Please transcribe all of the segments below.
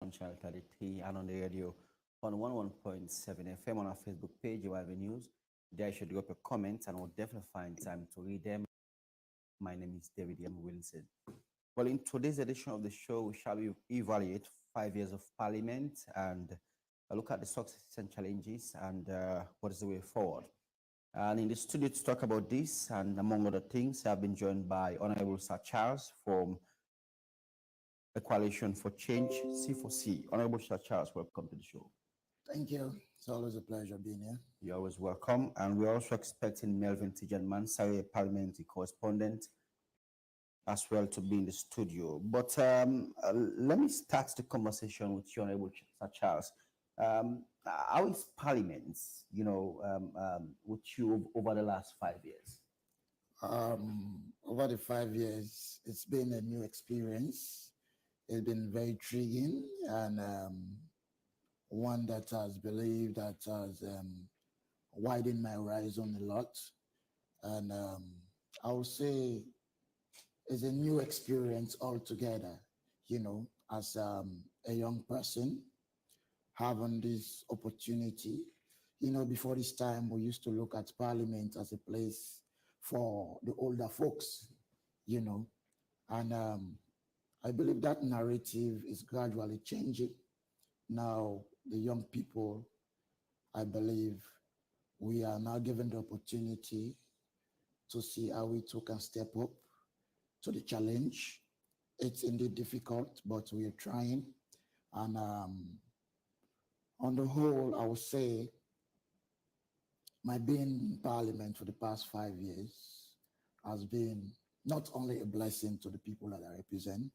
on Channel 33 and on the radio on 101.7 FM on our Facebook page, you have the news. There you should drop a comment and we'll definitely find time to read them. My name is David M. Wilson. Well, in today's edition of the show, we shall evaluate 5 years of Parliament and look at the successes and challenges and what is the way forward. And in the studio to talk about this and among other things, I've been joined by Honorable Sir Charles from the Coalition for Change, C4C. Honorable Sir Charles, welcome to the show. Thank you. It's always a pleasure being here. You're always welcome. And we're also expecting Melvin Tijanman, a parliamentary correspondent, as well to be in the studio. But let me start the conversation with you, Honorable Sir Charles. How is Parliament, with you over the last 5 years? Over the 5 years, it's been a new experience. It's been very intriguing and one that has believed that has widened my horizon a lot. And I would say it's a new experience altogether, as a young person having this opportunity. Before this time, we used to look at Parliament as a place for the older folks, and I believe that narrative is gradually changing. Now, the young people, I believe we are now given the opportunity to see how we too can step up to the challenge. It's indeed difficult, but we are trying. And on the whole, I would say my being in Parliament for the past 5 years has been not only a blessing to the people that I represent,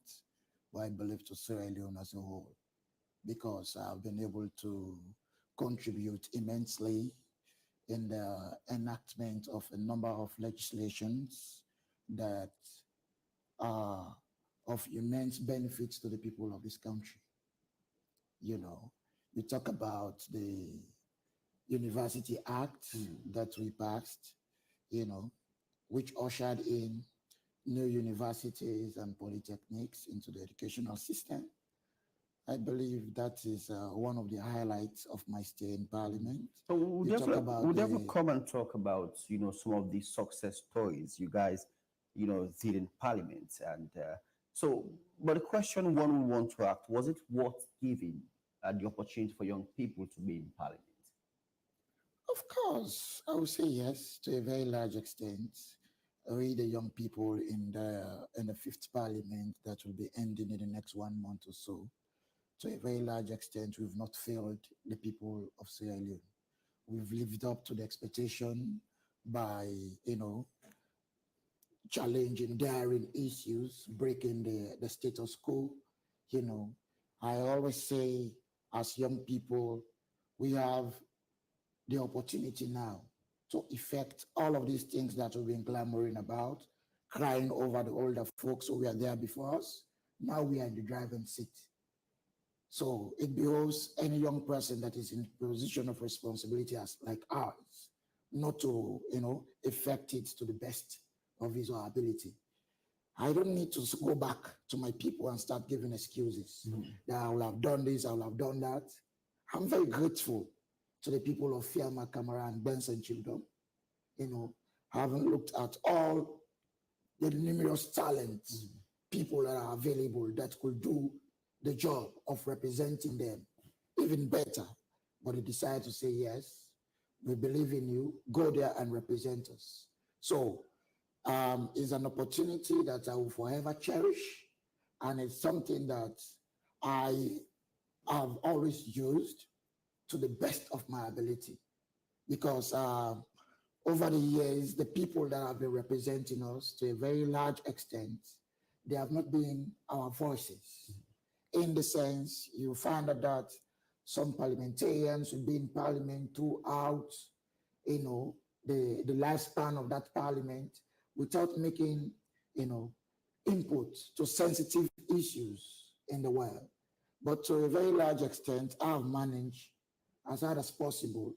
but I believe to Sierra Leone as a whole, because I've been able to contribute immensely in the enactment of a number of legislations that are of immense benefits to the people of this country. You talk about the University Act that we passed, which ushered in new universities and polytechnics into the educational system. I believe that is one of the highlights of my stay in Parliament. So we'll definitely come and talk about, some of these success stories you guys, did in Parliament. And but the question one we want to ask, was it worth giving the opportunity for young people to be in Parliament? Of course, I would say yes, to a very large extent. We, the young people in the fifth Parliament that will be ending in the next 1 month or so, to a very large extent, we've not failed the people of Sierra Leone. We've lived up to the expectation by, challenging, daring issues, breaking the status quo. I always say, as young people, we have the opportunity now to effect all of these things that we've been clamoring about, crying over the older folks who were there before us. Now we are in the driving seat. So it behoves any young person that is in a position of responsibility like ours, not to, effect it to the best of his or her ability. I don't need to go back to my people and start giving excuses that I will have done this, I will have done that. I'm very grateful to the people of Fiamma, Camara, and Benson Children, having looked at all the numerous talents, people that are available that could do the job of representing them even better. But they decided to say, yes, we believe in you, go there and represent us. So it's an opportunity that I will forever cherish. And it's something that I have always used to the best of my ability. Because over the years, the people that have been representing us to a very large extent, they have not been our voices. In the sense, you find that some parliamentarians will be in Parliament throughout, the lifespan of that Parliament without making, input to sensitive issues in the world. But to a very large extent, I have managed as hard as possible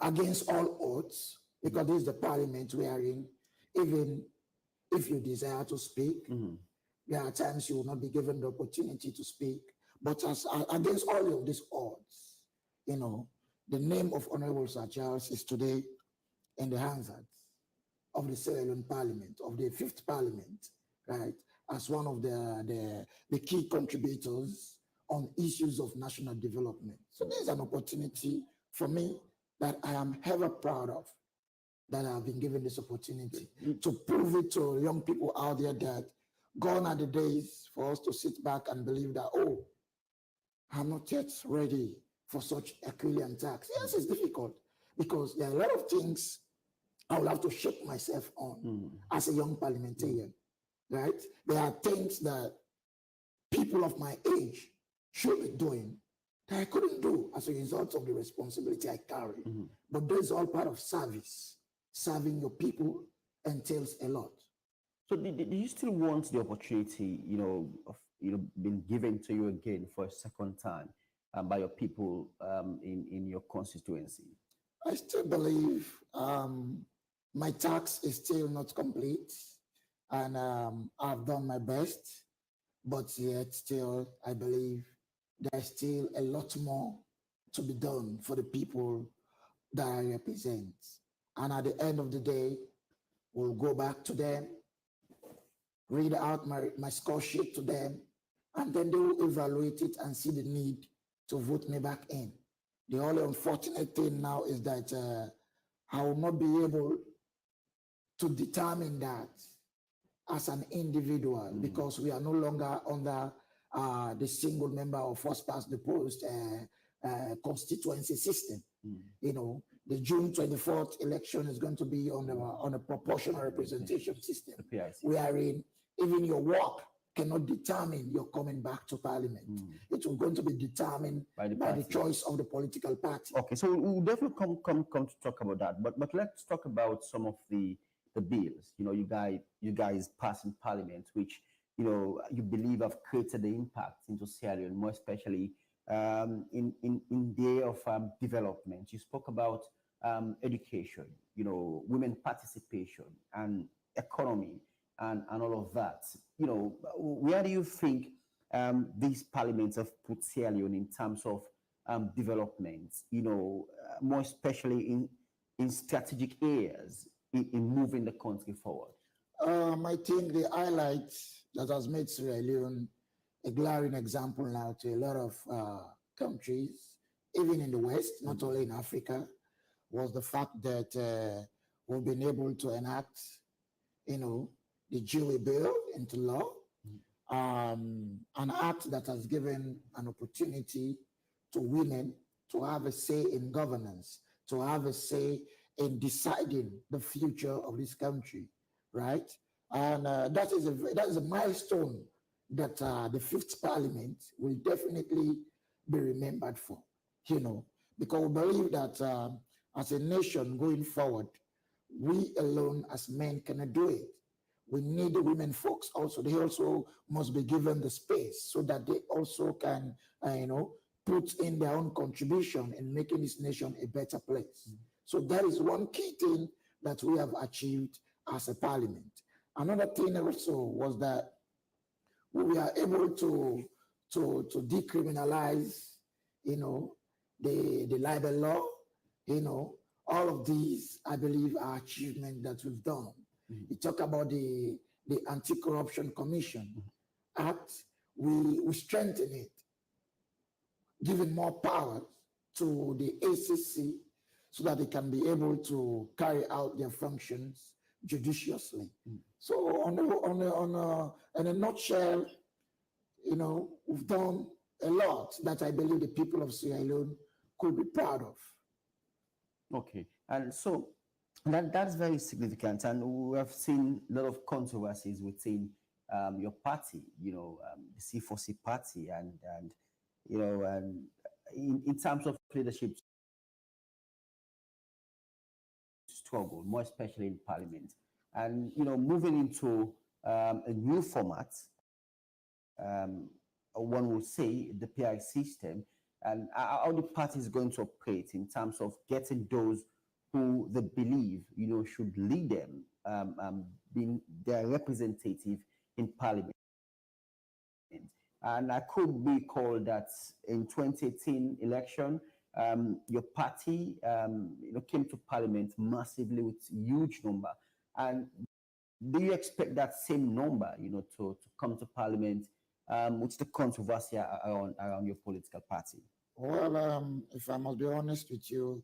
against all odds, because this is the Parliament we are in. Even if you desire to speak, There are times you will not be given the opportunity to speak. But against all of these odds, you know, the name of Honorable Sir Charles is today in the hands of the Sierra Leone Parliament, of the Fifth Parliament, right, as one of the key contributors on issues of national development. So there's an opportunity for me that I am ever proud of, that I have been given this opportunity to prove it to young people out there that gone are the days for us to sit back and believe that, oh, I'm not yet ready for such Herculean task. Yes, it's difficult because there are a lot of things I will have to shape myself on as a young parliamentarian, right? There are things that people of my age should be doing that I couldn't do as a result of the responsibility I carry. But that's all part of service. Serving your people entails a lot. So do you still want the opportunity, being given to you again for a second time by your people in your constituency? I still believe my task is still not complete, and I've done my best, but yet still I believe there's still a lot more to be done for the people that I represent. And at the end of the day, we'll go back to them, read out my score sheet to them, and then they will evaluate it and see the need to vote me back in. The only unfortunate thing now is that I will not be able to determine that as an individual because we are no longer under the single member or first past the post constituency system. You know, the June 24th election is going to be on a proportional representation system, wherein even your work cannot determine your coming back to parliament. It will going to be determined by the choice of the political party. Okay, so we'll definitely come to talk about that. But let's talk about some of the bills. You guys pass in parliament, which you believe have created the impact into Sierra Leone, more especially in the area of development. You spoke about education, women participation and economy and all of that. Where do you think these parliaments have put Sierra Leone in terms of development, more especially in strategic areas in moving the country forward? I think the highlight that has made Sierra Leone a glaring example now to a lot of countries, even in the West, not only in Africa, was the fact that we've been able to enact, the Jewish bill into law, an act that has given an opportunity to women to have a say in governance, to have a say in deciding the future of this country, right? And that is a milestone that the Fifth Parliament will definitely be remembered for, because we believe that as a nation going forward, we alone as men cannot do it. We need the women folks also. They also must be given the space so that they also can, put in their own contribution in making this nation a better place. So that is one key thing that we have achieved as a parliament. Another thing also was that we were able to decriminalize, the libel law, all of these, I believe, are achievements that we've done. You talk about the Anti-Corruption Commission Act, we strengthen it, giving more power to the ACC so that they can be able to carry out their functions judiciously. So in a nutshell, we've done a lot that I believe the people of Sierra Leone could be proud of. Okay, and so that's very significant, and we have seen a lot of controversies within your party, the C4C party, and in terms of leadership struggle, more especially in parliament, and moving into a new format, one would say the PI system, and how the party is going to operate in terms of getting those who they believe should lead them, being their representative in parliament. And I could recall that in 2018 election, your party came to parliament massively with huge number. And do you expect that same number, to come to parliament? What's the controversy around your political party? Well, if I must be honest with you,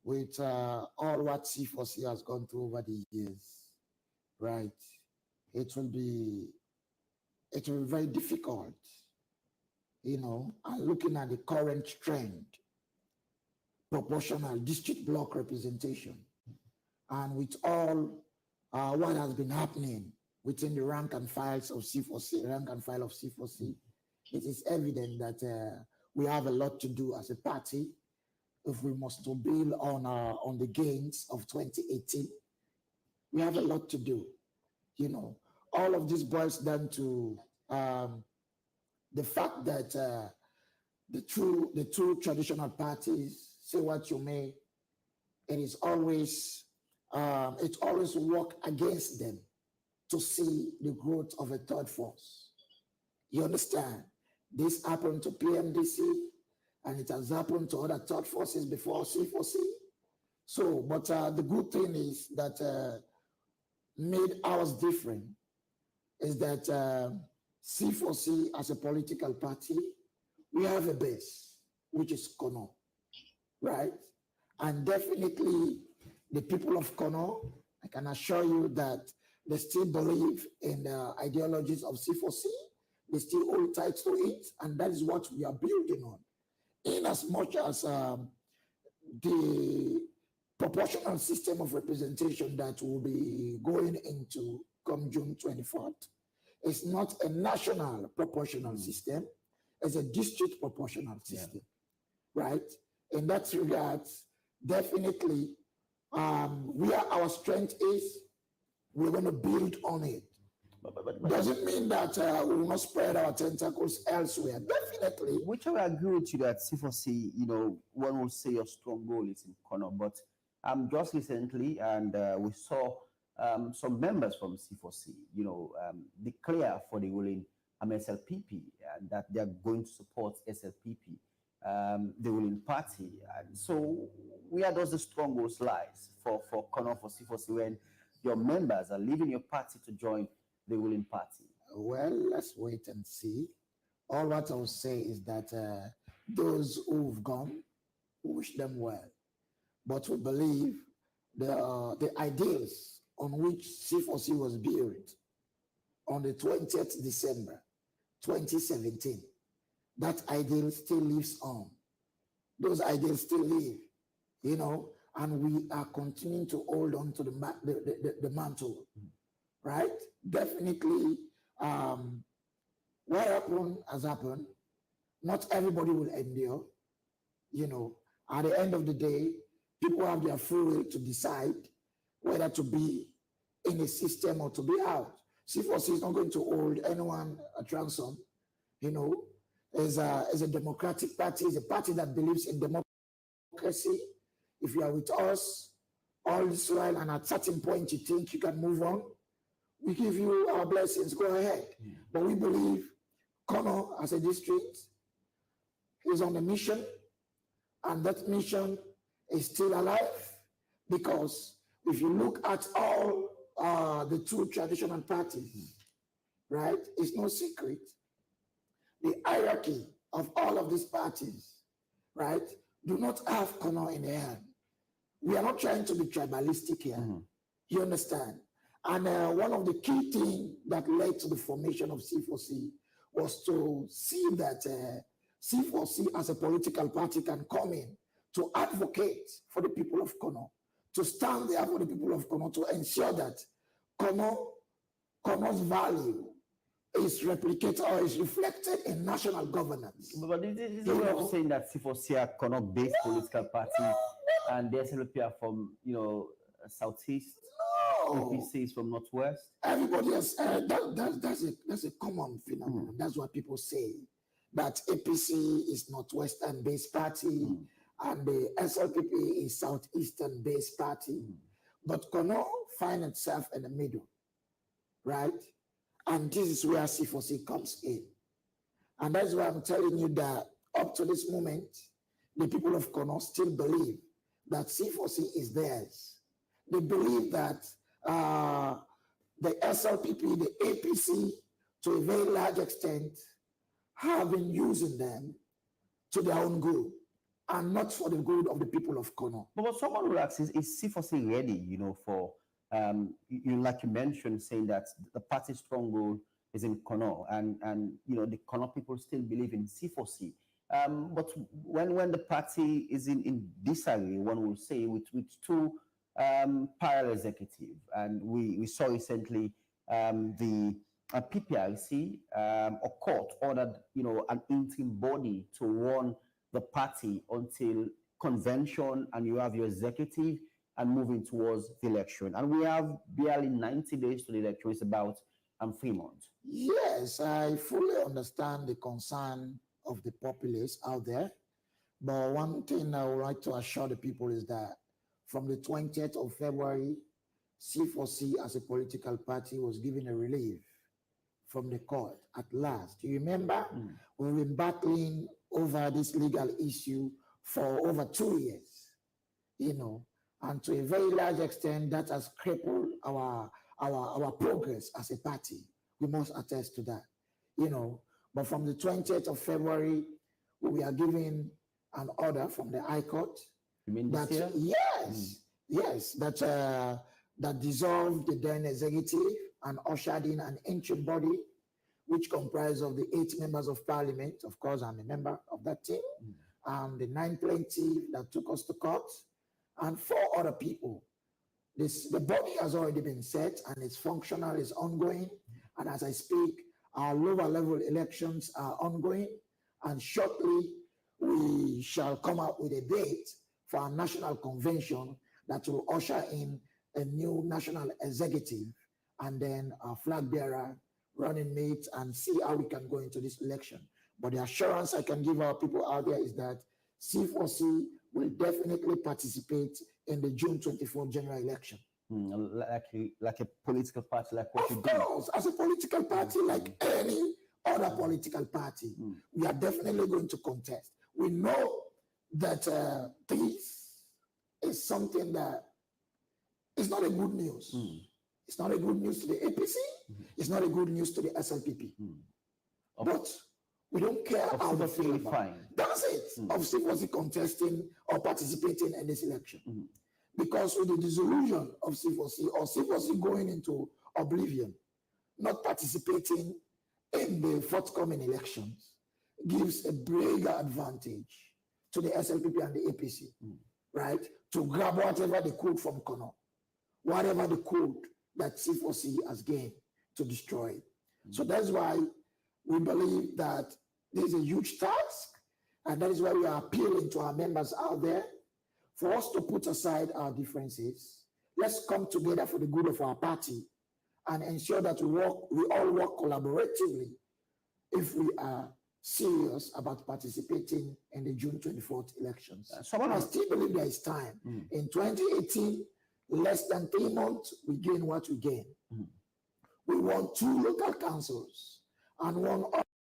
with all what C4C has gone through over the years, right? It will be it will be very difficult, and looking at the current trend, proportional district block representation, and with all what has been happening within the rank and files of C4C, rank and file of C4C, it is evident that we have a lot to do as a party if we must to build on the gains of 2018. We have a lot to do. All of this boils down to the fact that the two traditional parties, say what you may, it always work against them to see the growth of a third force. You understand? This happened to PMDC, and it has happened to other third forces before C4C. So, but the good thing is that made ours different is that C4C as a political party, we have a base, which is Kono, right? And definitely the people of Kono, I can assure you that they still believe in the ideologies of C4C. They still hold tight to it, and that is what we are building on. In as much as the proportional system of representation that will be going into come June 24th, it's not a national proportional system, it's a district proportional system, right? In that regard, definitely, where our strength is, we're going to build on it. But doesn't mean that we will not spread our tentacles elsewhere. Definitely. Which I agree with you that C4C, one will say your strong goal is in Kono, but just recently, and we saw some members from C4C, declare for the ruling SLPP, and that they are going to support SLPP, the ruling party. And so where does the strongholds lies for Kono, for C4C, when your members are leaving your party to join the ruling party? Well, let's wait and see. All what I will say is that those who've gone, we wish them well. But we believe the ideals on which C4C was built on the 20th December 2017, that ideal still lives on. Those ideals still live, and we are continuing to hold on to the mantle, right? Definitely, what happened has happened. Not everybody will endure, At the end of the day, people have their free will to decide whether to be in a system or to be out. C4C is not going to hold anyone at ransom, As a democratic party, is a party that believes in democracy. If you are with us all this while and at certain point you think you can move on, we give you our blessings, go ahead. But we believe Kono as a district is on a mission, and that mission is still alive, because if you look at all the two traditional parties, right, it's no secret. The hierarchy of all of these parties, right, do not have Kono in their hand. We are not trying to be tribalistic here. You understand? And one of the key things that led to the formation of C4C was to see that C4C as a political party can come in to advocate for the people of Kono, to stand there for the people of Kono, to ensure that Kono's value is replicated or is reflected in national governance. But this is a way of saying that C4C are Kono-based political party, and the SLP are from, Southeast. APC is from Northwest. Everybody has that's a common phenomenon. That's what people say. That APC is Northwestern-based party, and the SLPP is Southeastern-based party. But Kono finds itself in the middle, right? And this is where C4C comes in. And that's why I'm telling you that up to this moment, the people of Kono still believe that C4C is theirs. They believe that the SLPP, the APC, to a very large extent, have been using them to their own good and not for the good of the people of Kono. But someone will ask, is C4C ready, for, like you mentioned, saying that the party's stronghold is in Kono, and the Kono people still believe in C4C. But when the party is in disarray, one will say, with two parallel executive, and we saw recently the PPRC or court ordered an interim body to run the party until convention, and you have your executive and moving towards the election, and we have barely 90 days to the election. It's about 3 months. Yes, I fully understand the concern of the populace out there, but one thing I would like to assure the people is that from the 20th of February, C4C as a political party was given a relief from the court at last. Do you remember? We've been battling over this legal issue for over 2 years, and to a very large extent, that has crippled our progress as a party. We must attest to that, But from the 20th of February, we are given an order from the High Court. You mean this year? Yes, that dissolved the then executive and ushered in an interim body, which comprised of the 8 members of parliament. Of course, I'm a member of that team. The 9 plaintiffs that took us to court, and 4 other people. The body has already been set and it's functional, it's ongoing. And as I speak, our lower level elections are ongoing. And shortly, we shall come up with a date for our national convention that will usher in a new national executive and then a flag bearer, running mate, and see how we can go into this election. But the assurance I can give our people out there is that C4C will definitely participate in the June 24th general election. Like a political party, like what you do? Of course, as a political party, like any other political party, we are definitely going to contest. We know that this is something that is not a good news. It's not a good news to the APC. It's not a good news to the SLPP. But we don't care how they feel about it. That's it, of C4C contesting or participating in this election. Because with the dissolution of C4C or C4C going into oblivion, not participating in the forthcoming elections gives a bigger advantage to the SLPP and the APC, right? To grab whatever they could from Kono, whatever they could that C4C has gained to destroy it. So that's why we believe that this is a huge task, and that is why we are appealing to our members out there for us to put aside our differences. Let's come together for the good of our party and ensure that we all work collaboratively if we are serious about participating in the June 24th elections. I still believe there is time. In 2018, less than 3 months, we gain what we gain. We won 2 local councils and won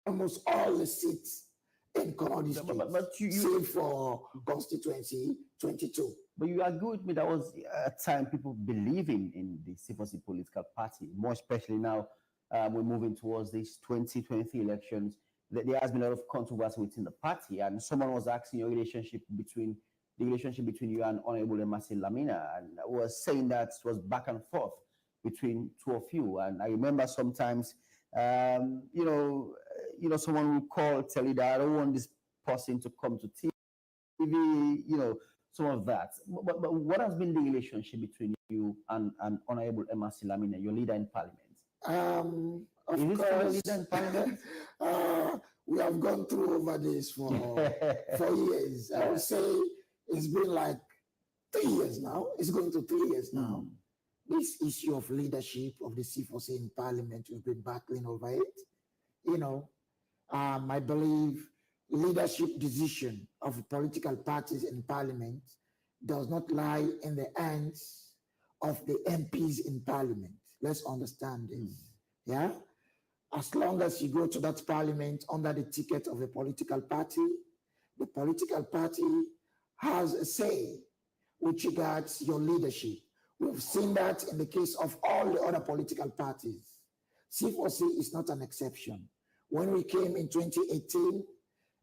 almost all the seats in Kono district, but save for constituency 22. But you agree with me that was a time people believing in the C4C political party, more especially now we're moving towards these 2023 elections. There has been a lot of controversy within the party, and someone was asking the relationship between you and Honorable Emasi Lamina, and was saying that it was back and forth between 2 of you. And I remember sometimes, someone will call, tell you that I don't want this person to come to TV, some of that. But what has been the relationship between you and Honorable Emasi Lamina, your leader in parliament? Of course, we have gone through over this for years. I would say it's been like 3 years now. It's going to 3 years now. This issue of leadership of the C4C in parliament, we've been battling over it. I believe leadership decision of political parties in parliament does not lie in the hands of the MPs in parliament. Let's understand this. Yeah. As long as you go to that parliament under the ticket of a political party, the political party has a say with regards your leadership. We've seen that in the case of all the other political parties. C4C is not an exception. When we came in 2018,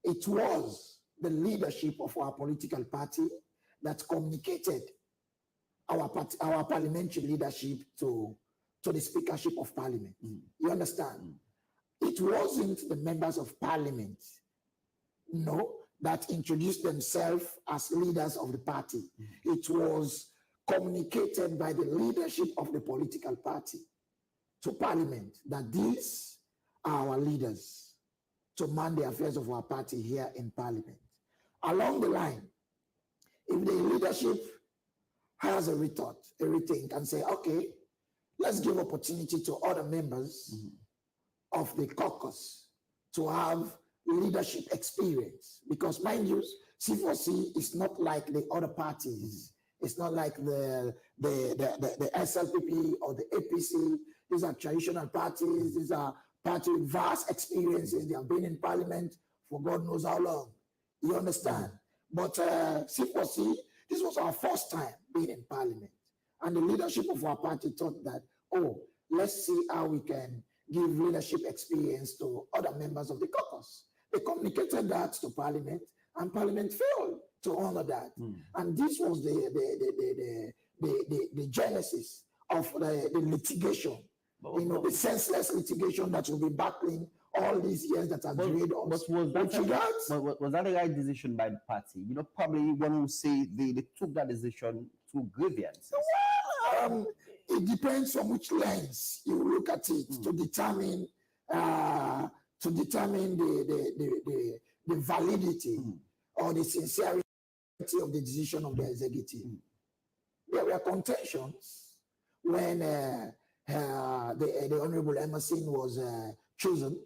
it was the leadership of our political party that communicated our parliamentary leadership to the speakership of parliament. You understand? It wasn't the members of parliament, no, that introduced themselves as leaders of the party. It was communicated by the leadership of the political party to parliament that these are our leaders to man the affairs of our party here in parliament. Along the line, if the leadership has a rethink and say, okay, let's give opportunity to other members of the caucus to have leadership experience. Because mind you, C4C is not like the other parties. It's not like the SFPP or the APC. These are traditional parties. These are parties with vast experiences. They have been in parliament for God knows how long. You understand? But C4C, this was our first time being in parliament. And the leadership of our party thought that, oh, let's see how we can give leadership experience to other members of the caucus. They communicated that to parliament, and parliament failed to honor that. And this was the genesis of the litigation, the senseless litigation that will be battling all these years that have dragged us. Was that the right decision by the party? Probably one will say they took that decision through grievance. Well, it depends from which lens you look at it to determine the validity or the sincerity of the decision of the executive. There were contentions when the Honorable Emerson was chosen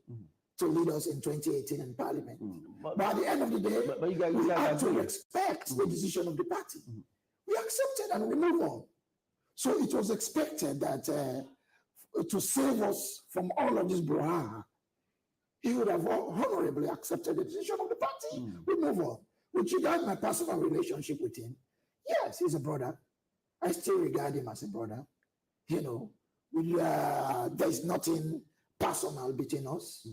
to lead us in 2018 in Parliament. But at the end of the day, we have to respect the decision of the party. We accepted and we move on. So it was expected that to save us from all of this brouhaha, he would have honorably accepted the decision of the party. We move on. With regard to my personal relationship with him, yes, he's a brother. I still regard him as a brother. There's nothing personal between us.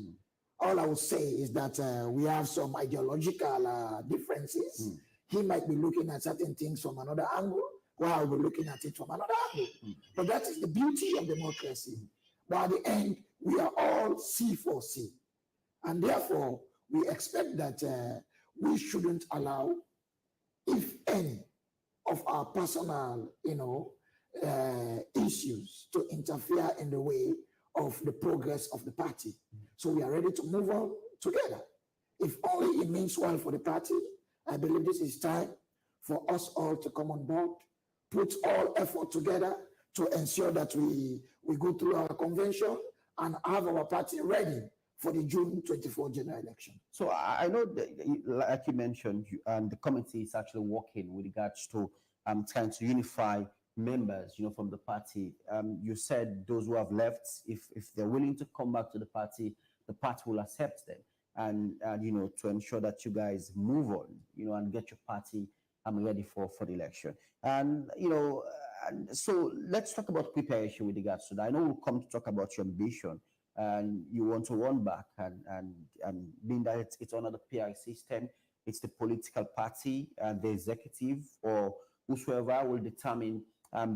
All I will say is that we have some ideological differences. He might be looking at certain things from another angle, while I'll be looking at it from another angle. But that is the beauty of democracy. But at the end, we are all C4C. And therefore, we expect that we shouldn't allow, if any, of our personal, issues to interfere in the way of the progress of the party. So we are ready to move on together. If only it means well for the party, I believe this is time for us all to come on board, put all effort together to ensure that we go through our convention and have our party ready for the June 24 general election. So I know that, like you mentioned, the committee is actually working with regards to trying to unify members, from the party. You said those who have left, if they're willing to come back to the party will accept them, and to ensure that you guys move on, and get your party ready for the election. And so let's talk about preparation with regards to that. I know we'll come to talk about your ambition, and you want to run back, and being that it's another PR system, it's the political party and the executive or whosoever will determine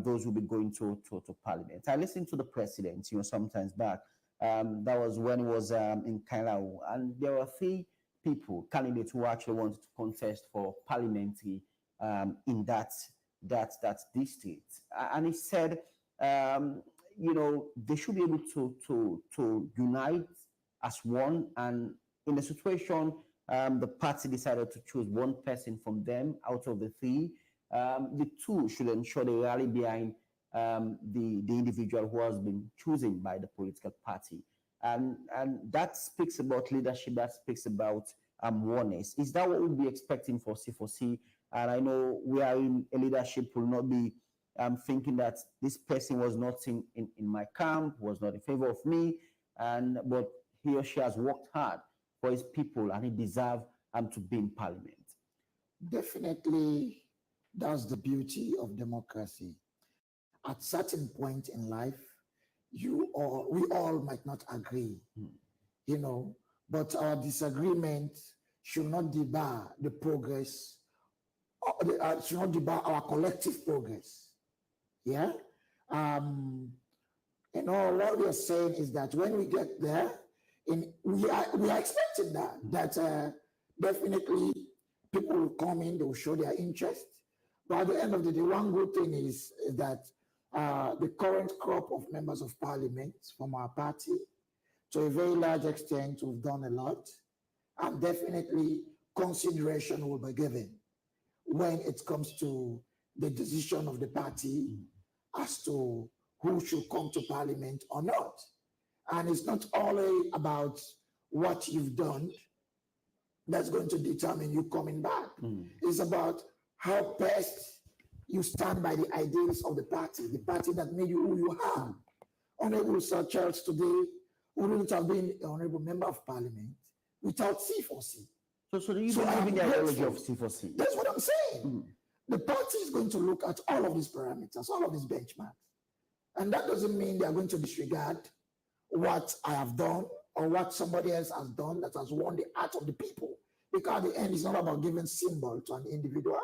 those will be going to parliament. I listened to the president, sometimes back. That was when he was in Kailao, and there were 3 candidates who actually wanted to contest for parliamentary in that district. And he said, they should be able to unite as one. And in the situation, the party decided to choose one person from them out of the 3. The 2 should ensure they rally behind the individual who has been chosen by the political party. And that speaks about leadership, that speaks about oneness. Is that what we'll be expecting for C4C? And I know we are in a leadership will not be thinking that this person was not in my camp, was not in favor of me. but he or she has worked hard for his people, and he deserves to be in parliament. Definitely, that's the beauty of democracy. At certain point in life, we all might not agree, you know, but our disagreement should not debar the progress, should not debar our collective progress. Yeah. Um, what we are saying is that when we get there, we are expecting that definitely people will come in, they will show their interest. But at the end of the day, one good thing is that the current crop of members of parliament from our party, to a very large extent, we've done a lot, and definitely consideration will be given when it comes to the decision of the party as to who should come to parliament or not. And it's not only about what you've done that's going to determine you coming back. It's about how best you stand by the ideals of the party that made you who you are. Honorable Sir Charles today wouldn't have been an honorable member of parliament without C4C. So you believe in the ideology of C4C? That's what I'm saying. The party is going to look at all of these parameters, all of these benchmarks. And that doesn't mean they are going to disregard what I have done or what somebody else has done that has won the heart of the people. Because at the end, it's not about giving symbol to an individual.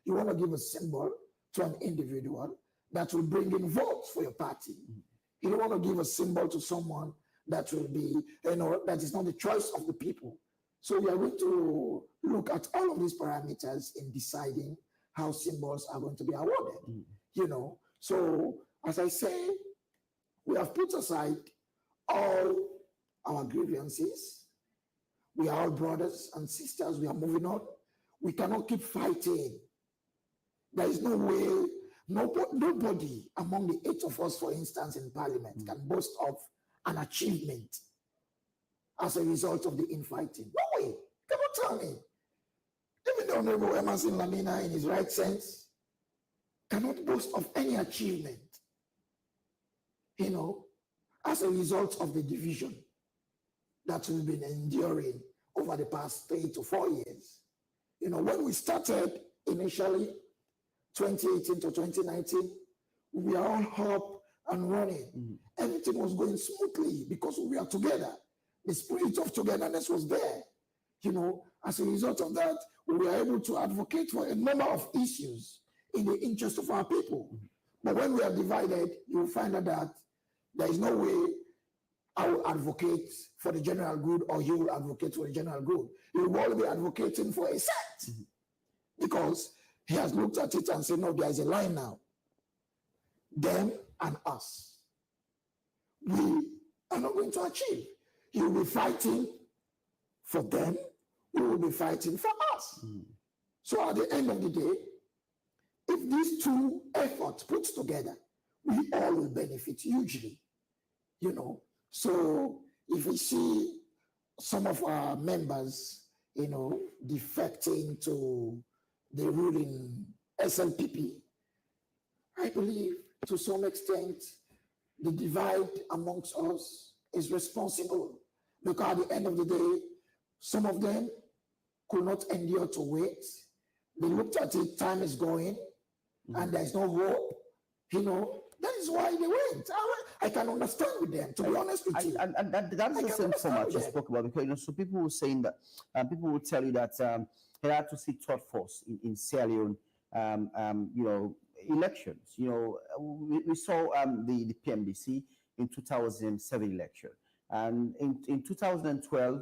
You want to give a symbol to an individual that will bring in votes for your party. You don't want to give a symbol to someone that will be, that is not the choice of the people. So we are going to look at all of these parameters in deciding how symbols are going to be awarded. So as I say, we have put aside all our grievances. We are all brothers and sisters. We are moving on. We cannot keep fighting. There is no way, nobody among the 8 of us, for instance, in parliament can boast of an achievement as a result of the infighting. No way. Come on, tell me. Even the Honorable Emerson Lamina, in his right sense, cannot boast of any achievement, as a result of the division that we've been enduring over the past 3 to 4 years. When we started initially, 2018 to 2019, we are all up and running. Everything was going smoothly because we are together. The spirit of togetherness was there. As a result of that, we were able to advocate for a number of issues in the interest of our people. But when we are divided, you will find out that there is no way I will advocate for the general good or you will advocate for the general good. You will all be advocating for a set because he has looked at it and said, no, there is a line now. Them and us. We are not going to achieve. You will be fighting for them. We will be fighting for us. So at the end of the day, if these two efforts put together, we all will benefit hugely. So if we see some of our members, defecting to the ruling SLPP, I believe to some extent the divide amongst us is responsible, because at the end of the day, some of them could not endure to wait. They looked at it, time is going, and there's no hope. That is why they went. I can understand with them, to be honest with you. And that's the same format you spoke about, because so people were saying that, people will tell you that they had to see third force in Sierra Leone, elections. We saw the PMDC in 2007 election. And in 2012,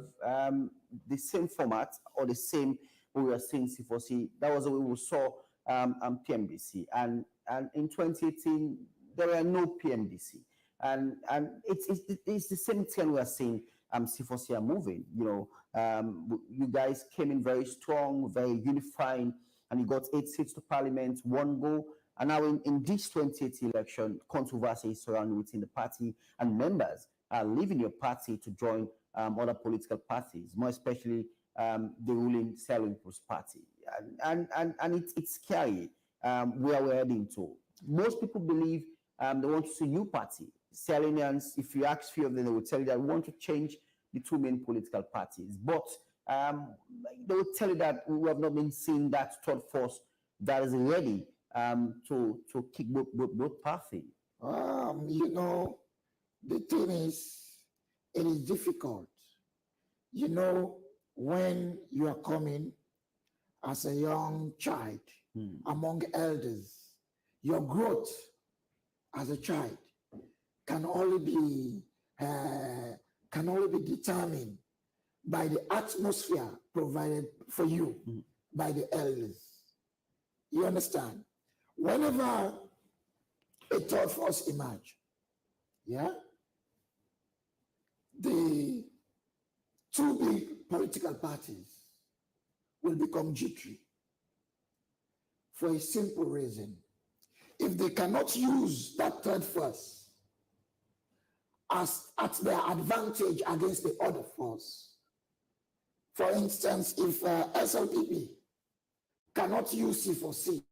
the same format or the same we were seeing C4C, that was the way we saw PMDC. And in 2018, there were no PMDC. And it's the same thing we are seeing C4C are moving. You guys came in very strong, very unifying, and you got 8 seats to parliament, 1 go. And now in this 2018 election, controversy is surrounding within the party, and members are leaving your party to join other political parties, more especially the ruling Sierra Leone People's Party. And it's scary where we're heading to. Most people believe they want to see a new party Sierra Leoneans, if you ask few of them, they will tell you that we want to change the two main political parties. But they will tell you that we have not been seeing that third force that is ready to kick both parties. You know, the thing is, it is difficult. You know, when you are coming as a young child among elders, your growth as a child can only be determined by the atmosphere provided for you by the elders. You understand? Whenever a third force emerge, yeah, the two big political parties will become jittery for a simple reason. If they cannot use that third force as at their advantage against the other force, for instance, if SLPP cannot use C4C